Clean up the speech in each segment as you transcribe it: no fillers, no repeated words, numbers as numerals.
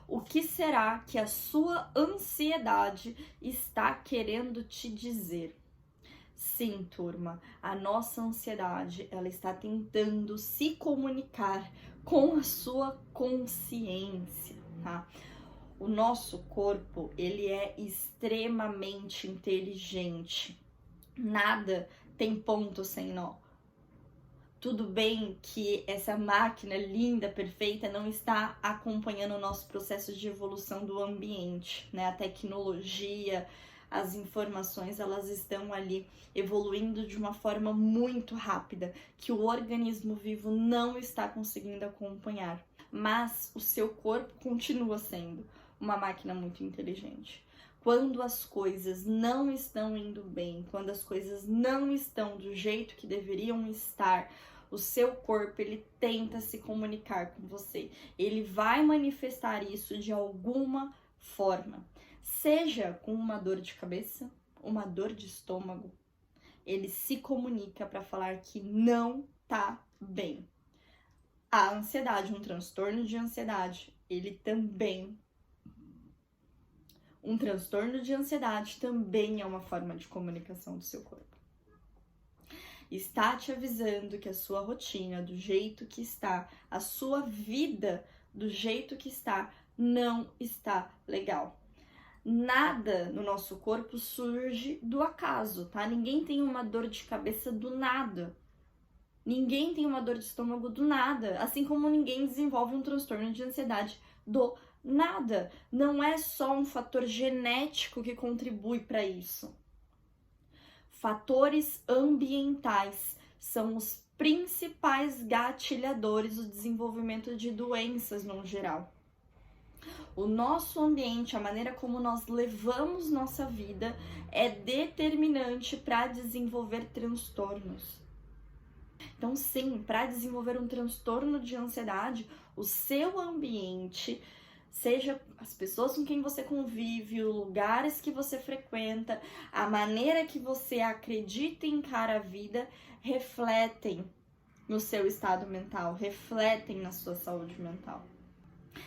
O que será que a sua ansiedade está querendo te dizer? Sim, turma, a nossa ansiedade, ela está tentando se comunicar com a sua consciência, tá? O nosso corpo, ele é extremamente inteligente. Nada tem ponto sem nó. Tudo bem que essa máquina linda, perfeita, não está acompanhando o nosso processo de evolução do ambiente, né? A tecnologia, as informações, elas estão ali evoluindo de uma forma muito rápida, que o organismo vivo não está conseguindo acompanhar. Mas o seu corpo continua sendo uma máquina muito inteligente. Quando as coisas não estão indo bem, quando as coisas não estão do jeito que deveriam estar, o seu corpo, ele tenta se comunicar com você. Ele vai manifestar isso de alguma forma. Seja com uma dor de cabeça, uma dor de estômago, ele se comunica para falar que não tá bem. A ansiedade, um transtorno de ansiedade, um transtorno de ansiedade também é uma forma de comunicação do seu corpo. Está te avisando que a sua rotina, do jeito que está, a sua vida, do jeito que está, não está legal. Nada no nosso corpo surge do acaso, tá? Ninguém tem uma dor de cabeça do nada. Ninguém tem uma dor de estômago do nada, assim como ninguém desenvolve um transtorno de ansiedade do nada. Não é só um fator genético que contribui para isso. Fatores ambientais são os principais gatilhadores do desenvolvimento de doenças no geral. O nosso ambiente, a maneira como nós levamos nossa vida, é determinante para desenvolver transtornos. Então, sim, para desenvolver um transtorno de ansiedade, o seu ambiente, seja as pessoas com quem você convive, os lugares que você frequenta, a maneira que você acredita e encara a vida, refletem no seu estado mental, refletem na sua saúde mental.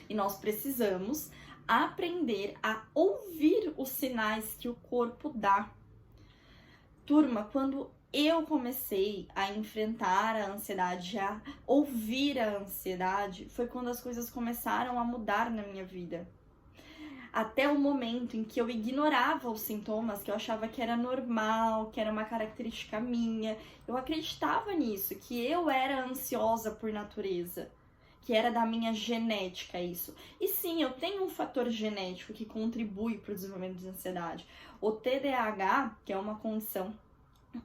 E nós precisamos aprender a ouvir os sinais que o corpo dá. Turma, quando eu comecei a enfrentar a ansiedade, a ouvir a ansiedade, foi quando as coisas começaram a mudar na minha vida. Até o momento em que eu ignorava os sintomas, que eu achava que era normal, que era uma característica minha, eu acreditava nisso, que eu era ansiosa por natureza, que era da minha genética isso. E sim, eu tenho um fator genético que contribui para o desenvolvimento de ansiedade. O TDAH, que é uma condição,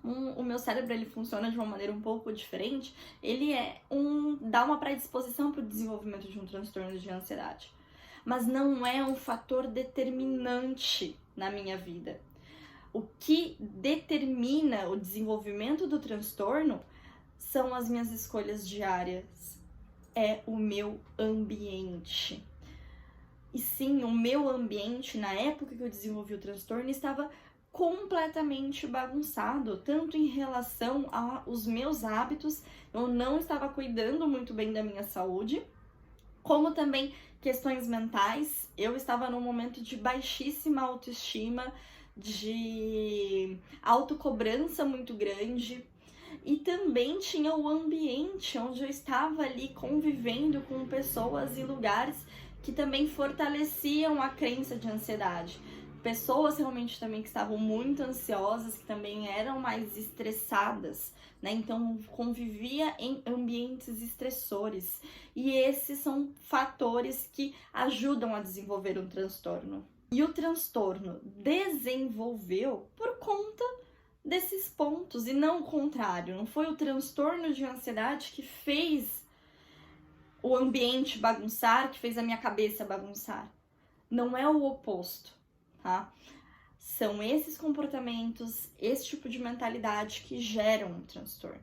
o meu cérebro, ele funciona de uma maneira um pouco diferente, dá uma predisposição para o desenvolvimento de um transtorno de ansiedade. Mas não é um fator determinante na minha vida. O que determina o desenvolvimento do transtorno são as minhas escolhas diárias, é o meu ambiente. E sim, o meu ambiente, na época que eu desenvolvi o transtorno, estava completamente bagunçado, tanto em relação aos meus hábitos, eu não estava cuidando muito bem da minha saúde, como também questões mentais, eu estava num momento de baixíssima autoestima, de autocobrança muito grande, e também tinha o ambiente onde eu estava ali convivendo com pessoas e lugares que também fortaleciam a crença de ansiedade. Pessoas realmente também que estavam muito ansiosas, que também eram mais estressadas, né? Então convivia em ambientes estressores. E esses são fatores que ajudam a desenvolver um transtorno. E o transtorno desenvolveu por conta desses pontos e não o contrário. Não foi o transtorno de ansiedade que fez o ambiente bagunçar, que fez a minha cabeça bagunçar. Não é o oposto. Tá? São esses comportamentos, esse tipo de mentalidade que geram um transtorno.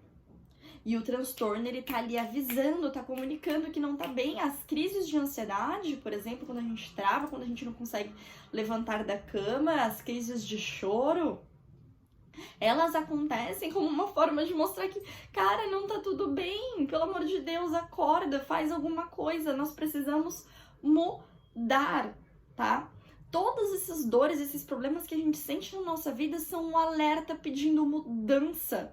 E o transtorno, ele tá ali avisando, tá comunicando que não tá bem. As crises de ansiedade, por exemplo, quando a gente trava, quando a gente não consegue levantar da cama, as crises de choro, elas acontecem como uma forma de mostrar que, cara, não tá tudo bem, pelo amor de Deus, acorda, faz alguma coisa, nós precisamos mudar. dar, tá? Todas essas dores, esses problemas que a gente sente na nossa vida são um alerta pedindo mudança.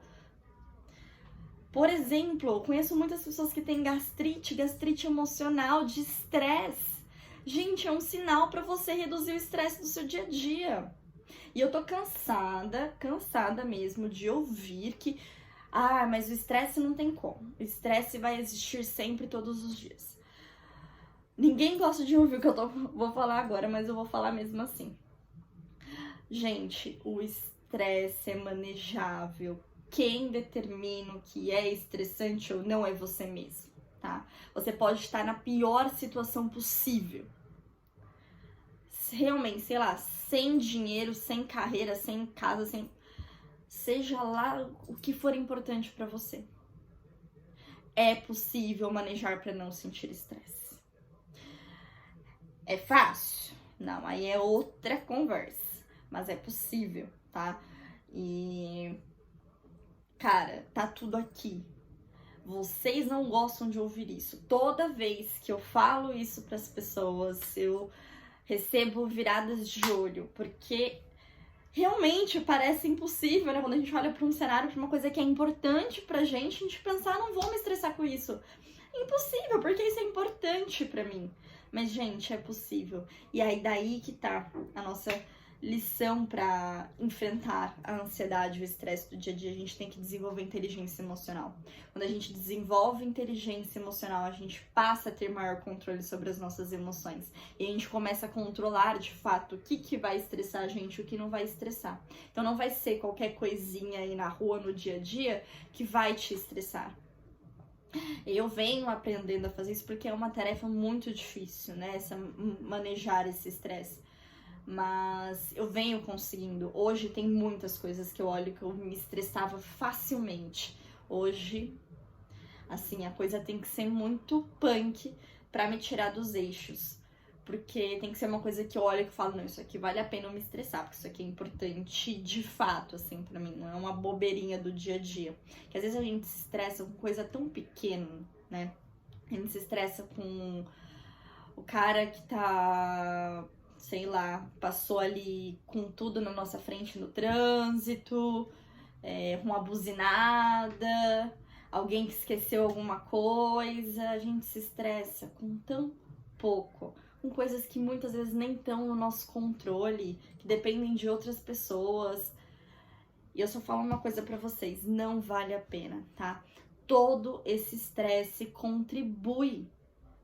Por exemplo, eu conheço muitas pessoas que têm gastrite emocional, de estresse. Gente, é um sinal para você reduzir o estresse do seu dia a dia. E eu tô cansada mesmo de ouvir que mas o estresse não tem como. O estresse vai existir sempre, todos os dias. Ninguém gosta de ouvir o que vou falar agora, mas eu vou falar mesmo assim. Gente, o estresse é manejável. Quem determina o que é estressante ou não é você mesmo, tá? Você pode estar na pior situação possível. Realmente, sei lá, sem dinheiro, sem carreira, sem casa, seja lá o que for importante pra você. É possível manejar pra não sentir estresse. É fácil? Não, aí é outra conversa. Mas é possível, tá? E, cara, tá tudo aqui. Vocês não gostam de ouvir isso. Toda vez que eu falo isso pras pessoas, eu recebo viradas de olho, porque realmente parece impossível, né? Quando a gente olha para um cenário, para uma coisa que é importante pra gente, a gente pensar, não vou me estressar com isso. Impossível, porque isso é importante pra mim. Mas, gente, é possível. E aí, daí que tá a nossa lição para enfrentar a ansiedade e o estresse do dia a dia. A gente tem que desenvolver inteligência emocional. Quando a gente desenvolve inteligência emocional, a gente passa a ter maior controle sobre as nossas emoções. E a gente começa a controlar, de fato, o que vai estressar a gente e o que não vai estressar. Então não vai ser qualquer coisinha aí na rua, no dia a dia, que vai te estressar. Eu venho aprendendo a fazer isso porque é uma tarefa muito difícil, né? Manejar esse estresse. Mas eu venho conseguindo. Hoje tem muitas coisas que eu olho que eu me estressava facilmente. Hoje, assim, a coisa tem que ser muito punk pra me tirar dos eixos. Porque tem que ser uma coisa que eu olho e falo, não, isso aqui vale a pena eu me estressar, porque isso aqui é importante de fato, assim, pra mim. Não é uma bobeirinha do dia a dia. Que às vezes a gente se estressa com coisa tão pequena, né? A gente se estressa com o cara que tá, sei lá, passou ali com tudo na nossa frente no trânsito, uma buzinada, alguém que esqueceu alguma coisa. A gente se estressa com tão pouco, com coisas que muitas vezes nem estão no nosso controle, que dependem de outras pessoas. E eu só falo uma coisa pra vocês, não vale a pena, tá? Todo esse estresse contribui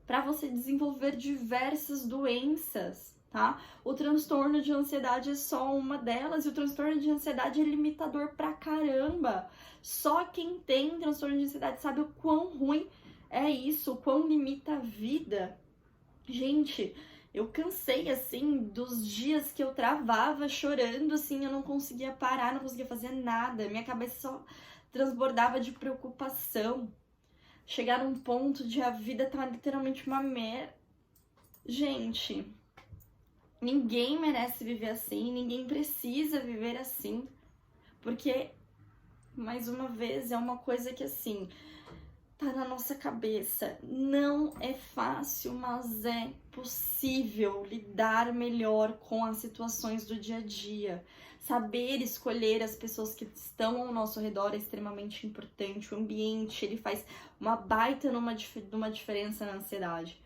para você desenvolver diversas doenças, tá? O transtorno de ansiedade é só uma delas, e o transtorno de ansiedade é limitador pra caramba. Só quem tem transtorno de ansiedade sabe o quão ruim é isso, o quão limita a vida. Gente, eu cansei, assim, dos dias que eu travava chorando, assim, eu não conseguia parar, não conseguia fazer nada, minha cabeça só transbordava de preocupação. Chegar num ponto de a vida tá literalmente uma merda. Gente, ninguém merece viver assim, ninguém precisa viver assim, porque, mais uma vez, é uma coisa que, assim, tá na nossa cabeça. Não é fácil, mas é possível lidar melhor com as situações do dia a dia. Saber escolher as pessoas que estão ao nosso redor é extremamente importante. O ambiente, ele faz uma baita numa diferença na ansiedade.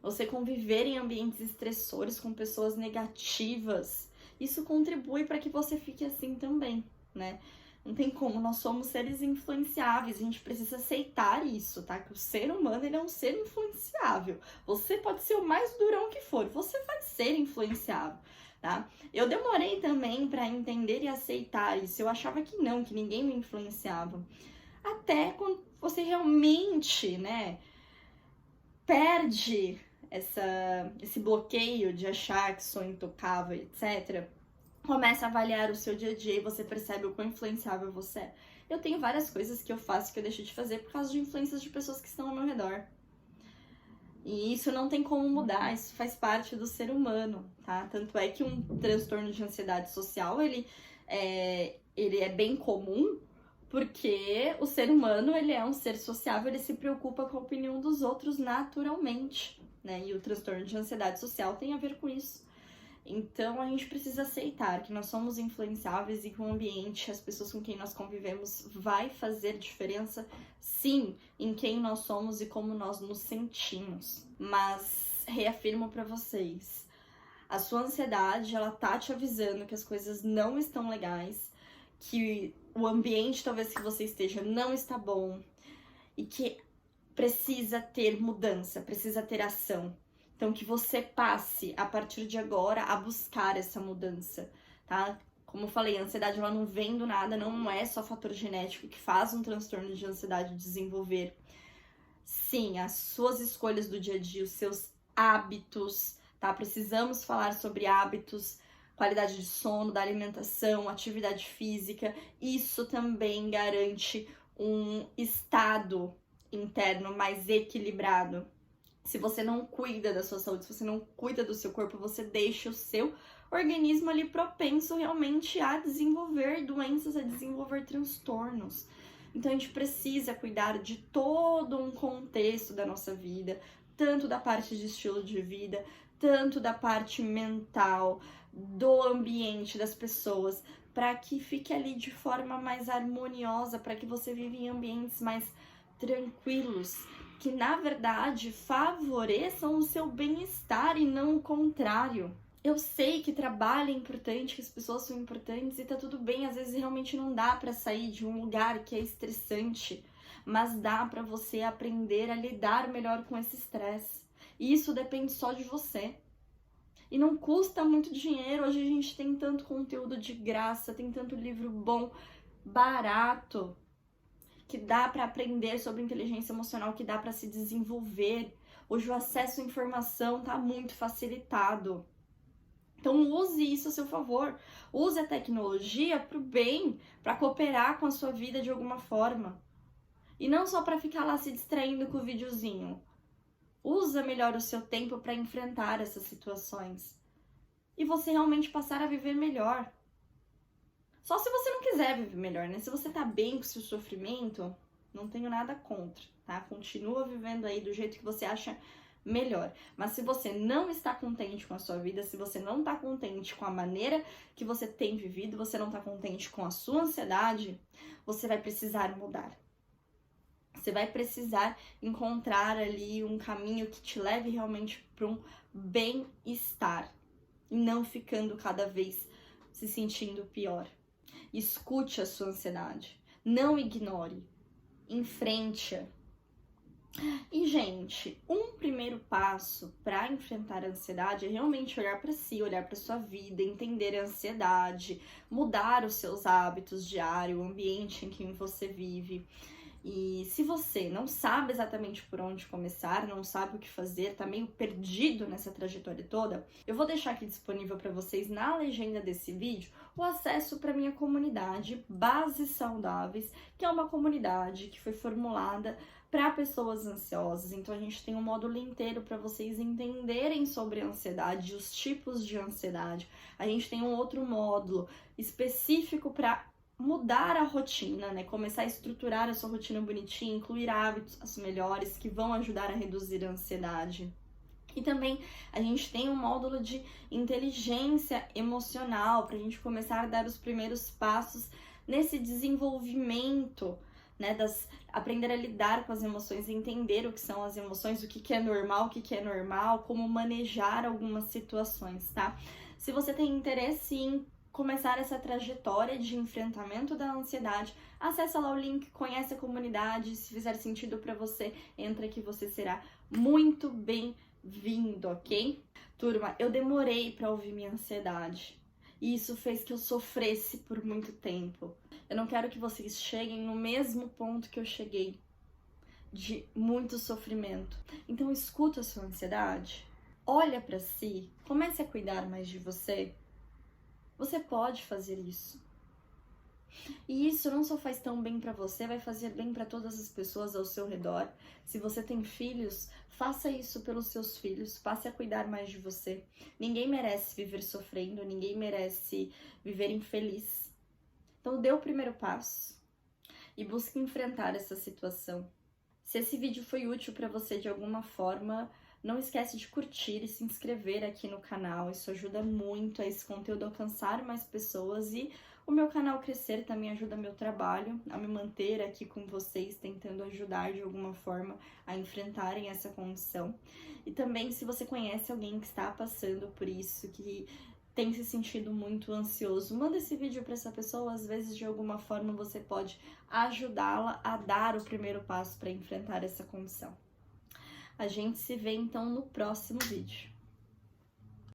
Você conviver em ambientes estressores com pessoas negativas, isso contribui para que você fique assim também, né? Não tem como, nós somos seres influenciáveis, a gente precisa aceitar isso, tá? Que o ser humano, ele é um ser influenciável. Você pode ser o mais durão que for, você vai ser influenciável, tá? Eu demorei também para entender e aceitar isso, eu achava que não, que ninguém me influenciava. Até quando você realmente, né, perde esse bloqueio de achar que sou intocável, etc., começa a avaliar o seu dia a dia e você percebe o quão influenciável você é. Eu tenho várias coisas que eu faço que eu deixo de fazer por causa de influências de pessoas que estão ao meu redor. E isso não tem como mudar, isso faz parte do ser humano, tá? Tanto é que um transtorno de ansiedade social, ele é bem comum, porque o ser humano, ele é um ser sociável, ele se preocupa com a opinião dos outros naturalmente, né? E o transtorno de ansiedade social tem a ver com isso. Então, a gente precisa aceitar que nós somos influenciáveis e que o ambiente, as pessoas com quem nós convivemos, vai fazer diferença, sim, em quem nós somos e como nós nos sentimos. Mas, reafirmo para vocês, a sua ansiedade, ela tá te avisando que as coisas não estão legais, que o ambiente, talvez, que você esteja não está bom e que precisa ter mudança, precisa ter ação. Então, que você passe, a partir de agora, a buscar essa mudança, tá? Como eu falei, a ansiedade, ela não vem do nada, não é só fator genético que faz um transtorno de ansiedade desenvolver. Sim, as suas escolhas do dia a dia, os seus hábitos, tá? Precisamos falar sobre hábitos, qualidade de sono, da alimentação, atividade física. Isso também garante um estado interno mais equilibrado. Se você não cuida da sua saúde, se você não cuida do seu corpo, você deixa o seu organismo ali propenso realmente a desenvolver doenças, a desenvolver transtornos. Então a gente precisa cuidar de todo um contexto da nossa vida, tanto da parte de estilo de vida, tanto da parte mental, do ambiente, das pessoas, para que fique ali de forma mais harmoniosa, para que você viva em ambientes mais tranquilos, que na verdade favoreçam o seu bem-estar e não o contrário. Eu sei que trabalho é importante, que as pessoas são importantes e tá tudo bem, às vezes realmente não dá para sair de um lugar que é estressante, mas dá para você aprender a lidar melhor com esse estresse. E isso depende só de você. E não custa muito dinheiro, hoje a gente tem tanto conteúdo de graça, tem tanto livro bom, barato, que dá para aprender sobre inteligência emocional, que dá para se desenvolver. Hoje o acesso à informação tá muito facilitado. Então use isso a seu favor. Use a tecnologia para o bem, para cooperar com a sua vida de alguma forma. E não só para ficar lá se distraindo com o videozinho. Usa melhor o seu tempo para enfrentar essas situações. E você realmente passar a viver melhor. Só se você não quiser viver melhor, né? Se você tá bem com o seu sofrimento, não tenho nada contra, tá? Continua vivendo aí do jeito que você acha melhor. Mas se você não está contente com a sua vida, se você não tá contente com a maneira que você tem vivido, você não tá contente com a sua ansiedade, você vai precisar mudar. Você vai precisar encontrar ali um caminho que te leve realmente para um bem-estar e não ficando cada vez se sentindo pior. Escute a sua ansiedade, não ignore, enfrente-a. E, gente, um primeiro passo para enfrentar a ansiedade é realmente olhar para si, olhar para sua vida, entender a ansiedade, mudar os seus hábitos diários, o ambiente em que você vive. E se você não sabe exatamente por onde começar, não sabe o que fazer, tá meio perdido nessa trajetória toda, eu vou deixar aqui disponível para vocês na legenda desse vídeo o acesso para minha comunidade Bases Saudáveis, que é uma comunidade que foi formulada para pessoas ansiosas. Então a gente tem um módulo inteiro para vocês entenderem sobre a ansiedade, os tipos de ansiedade. A gente tem um outro módulo específico para mudar a rotina, né? Começar a estruturar a sua rotina bonitinha, incluir hábitos melhores que vão ajudar a reduzir a ansiedade. E também a gente tem um módulo de inteligência emocional para a gente começar a dar os primeiros passos nesse desenvolvimento, né? Aprender a lidar com as emoções, entender o que são as emoções, o que é normal, o que é normal, como manejar algumas situações, tá? Se você tem interesse em começar essa trajetória de enfrentamento da ansiedade, acessa lá o link, conhece a comunidade, se fizer sentido para você, entra que você será muito bem-vindo, ok? Turma, eu demorei para ouvir minha ansiedade e isso fez que eu sofresse por muito tempo. Eu não quero que vocês cheguem no mesmo ponto que eu cheguei, de muito sofrimento. Então escuta a sua ansiedade, olha para si, comece a cuidar mais de você. Você pode fazer isso. E isso não só faz tão bem para você, vai fazer bem para todas as pessoas ao seu redor. Se você tem filhos, faça isso pelos seus filhos, passe a cuidar mais de você. Ninguém merece viver sofrendo, ninguém merece viver infeliz. Então dê o primeiro passo e busque enfrentar essa situação. Se esse vídeo foi útil para você de alguma forma, Não esquece de curtir e se inscrever aqui no canal, isso ajuda muito a esse conteúdo alcançar mais pessoas e o meu canal crescer também ajuda meu trabalho a me manter aqui com vocês, tentando ajudar de alguma forma a enfrentarem essa condição. E também, se você conhece alguém que está passando por isso, que tem se sentido muito ansioso, manda esse vídeo para essa pessoa, às vezes de alguma forma você pode ajudá-la a dar o primeiro passo para enfrentar essa condição. A gente se vê então no próximo vídeo.